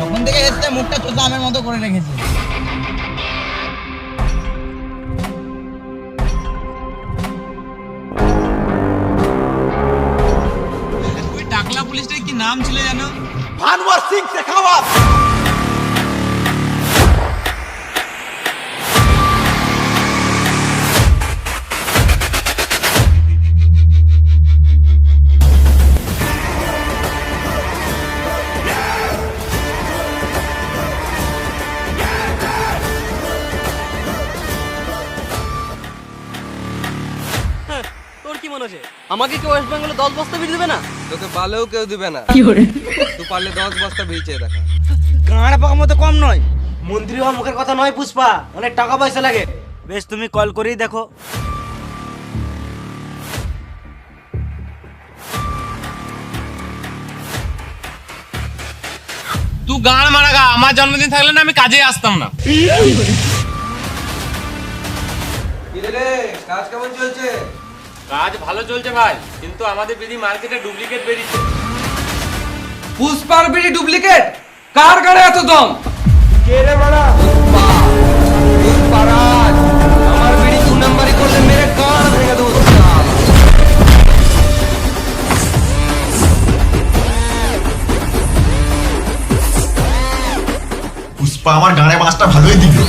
যখন থেকে এসছে মুখটা চোদ্দ আমের মতো করে রেখেছে। ওই টাকলা পুলিশটার কি নাম ছিল জানো? ভানওয়ার সিং শেখাওয়াত। তোর কি মনে হচ্ছে আমাকে কি ওয়েস্ট বেঙ্গলে 10 বস্তা বিড়ি দেবে না? তোকে পালেও কেউ দিবে না। তুই পারলে 10 বস্তা বিড়ি চেয়ে দেখা। গাঁড়া পাকা মতো কম নয়। মন্ত্রী হওয়ার মুখের কথা নয় পুষ্পা, অনেক টাকা পয়সা লাগে। বেশ তুমি কল করেই দেখো। তুই গান মারা গা, আমার জন্মদিন থাকলে না আমি কাজে আসতাম না। কি রে কাজ কেমন চলছে? কাজ ভালো চলছে ভাই, কিন্তু আমাদের বিড়ি মার্কেটে ডুপ্লিকেট বেরিয়েছে। পুষ্পার বিড়ি ডুপ্লিকেট? কার গাড়ে এত দম? কে রে মারা? পুষ্পারাজ আমার বিড়ি 2 নাম্বারই করলে মেরে কান ভেঙে দেবো। পুষ্পা আমার গানে 5টা ভালোই দিবে।